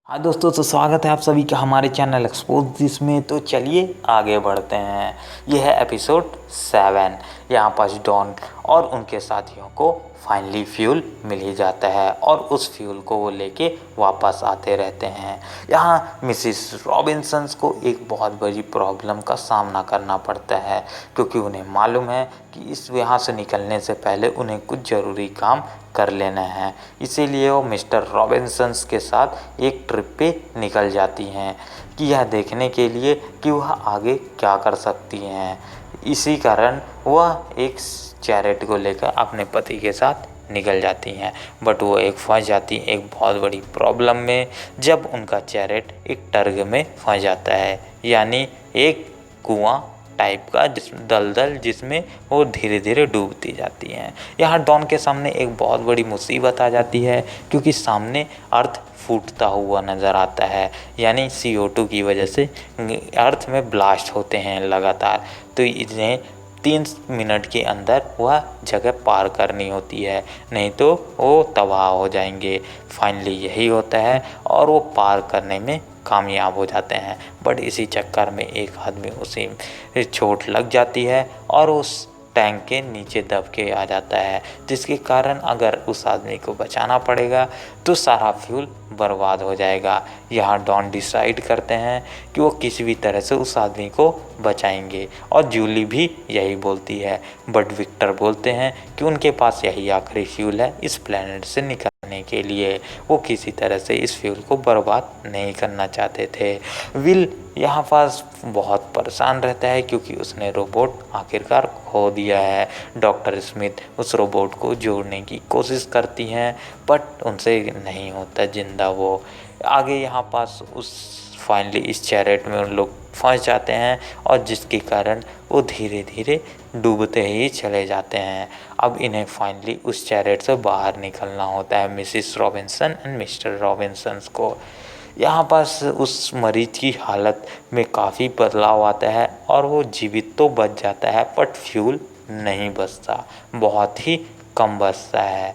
हाँ दोस्तों, तो स्वागत है आप सभी का हमारे चैनल एक्सपोज दिस में। तो चलिए आगे बढ़ते हैं। यह है एपिसोड 7। यहाँ पर डॉन और उनके साथियों को फाइनली फ्यूल मिल ही जाता है और उस फ्यूल को वो लेके वापस आते रहते हैं। यहाँ मिसिस रॉबिन्सन्स को एक बहुत बड़ी प्रॉब्लम का सामना करना पड़ता है, क्योंकि उन्हें मालूम है कि इस यहाँ से निकलने से पहले उन्हें कुछ ज़रूरी काम कर लेना है। इसीलिए वो मिस्टर रॉबिन्सन्स के साथ एक ट्रिप पे निकल जाती हैं कि यह देखने के लिए कि वह आगे क्या कर सकती हैं। इसी कारण वह एक चैरेट को लेकर अपने पति के साथ निकल जाती हैं, बट वो एक फंस जाती हैं एक बहुत बड़ी प्रॉब्लम में, जब उनका चैरेट एक टर्ग में फंस जाता है, यानी एक कुआं टाइप का दलदल जिसमें वो धीरे धीरे डूबती जाती हैं। यहाँ डॉन के सामने एक बहुत बड़ी मुसीबत आ जाती है, क्योंकि सामने अर्थ फूटता हुआ नज़र आता है, यानी CO2 की वजह से अर्थ में ब्लास्ट होते हैं लगातार। तो इन्हें 3 मिनट के अंदर वह जगह पार करनी होती है, नहीं तो वो तबाह हो जाएंगे। फाइनली यही होता है और वो पार करने में कामयाब हो जाते हैं, बट इसी चक्कर में एक आदमी उसे चोट लग जाती है और उस टैंक के नीचे दब के आ जाता है, जिसके कारण अगर उस आदमी को बचाना पड़ेगा तो सारा फ्यूल बर्बाद हो जाएगा। यहाँ डॉन डिसाइड करते हैं कि वो किसी भी तरह से उस आदमी को बचाएंगे, और जूली भी यही बोलती है, बट विक्टर बोलते हैं कि उनके पास यही आखिरी फ्यूल है इस प्लेनेट से निकलने के लिए। वो किसी तरह से इस फ्यूल को बर्बाद नहीं करना चाहते थे। विल यहाँ पास बहुत परेशान रहता है, क्योंकि उसने रोबोट आखिरकार खो दिया है। डॉक्टर स्मिथ उस रोबोट को जोड़ने की कोशिश करती हैं, बट उनसे नहीं होता जिंदा वो। आगे यहाँ पास उस फाइनली इस चैरेट में उन लोग फंस जाते हैं, और जिसके कारण वो धीरे धीरे डूबते ही चले जाते हैं। अब इन्हें फाइनली उस चैरेट से बाहर निकलना होता है, Mrs Robinson and mister Robinsons को। यहाँ पास उस मरीज की हालत में काफ़ी बदलाव आता है और वो जीवित तो बच जाता है, बट फ्यूल नहीं बचता, बहुत ही कम बचता है।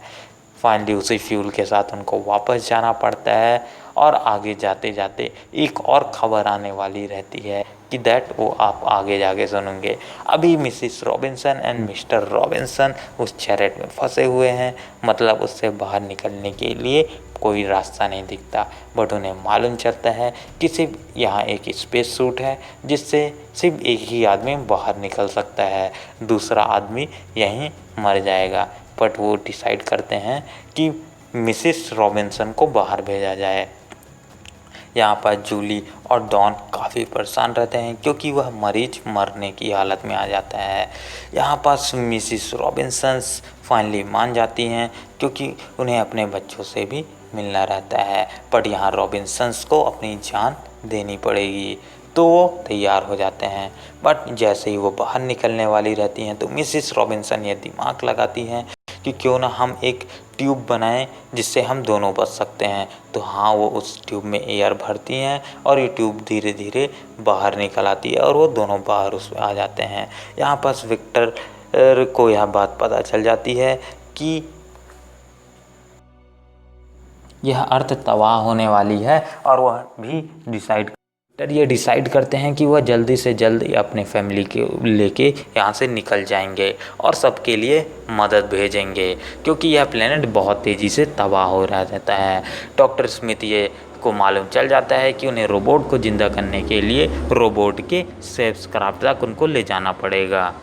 फाइनली उसी फ्यूल के साथ उनको वापस जाना पड़ता है, और आगे जाते जाते एक और खबर आने वाली रहती है कि वो आप आगे जाके सुनेंगे। अभी Mrs Robinson and mister Robinson उस चैरेट में फंसे हुए हैं, मतलब उससे बाहर निकलने के लिए कोई रास्ता नहीं दिखता, बट उन्हें मालूम चलता है कि सिर्फ यहाँ एक स्पेस सूट है जिससे सिर्फ एक ही आदमी बाहर निकल सकता है, दूसरा आदमी यहीं मर जाएगा। बट वो डिसाइड करते हैं कि मिसिस रॉबिन्सन को बाहर भेजा जाए। यहाँ पर जूली और डॉन काफ़ी परेशान रहते हैं, क्योंकि वह मरीज मरने की हालत में आ जाता है। यहाँ पास मिसिस रॉबिन्सन्स फाइनली मान जाती हैं, क्योंकि उन्हें अपने बच्चों से भी मिलना रहता है, बट यहाँ रॉबिन्सन्स को अपनी जान देनी पड़ेगी, तो वो तैयार हो जाते हैं। बट जैसे ही वो बाहर निकलने वाली रहती हैं, तो मिसिस रॉबिन्सन ये दिमाग लगाती हैं कि क्यों ना हम एक ट्यूब बनाएं जिससे हम दोनों बच सकते हैं। तो हाँ, वो उस ट्यूब में एयर भरती हैं और ये ट्यूब धीरे धीरे बाहर निकल आती है और वो दोनों बाहर उसमें आ जाते हैं। यहाँ पास विक्टर को यह बात पता चल जाती है कि यह अर्थ तबाह होने वाली है, और वह भी डिसाइड करते हैं कि वह जल्दी से जल्द अपने फैमिली के लेके यहाँ से निकल जाएंगे और सबके लिए मदद भेजेंगे, क्योंकि यह प्लेनेट बहुत तेज़ी से तबाह हो रहा रहता है। डॉक्टर स्मिथ ये को मालूम चल जाता है कि उन्हें रोबोट को ज़िंदा करने के लिए रोबोट के स्पेस क्राफ्ट तक उनको ले जाना पड़ेगा।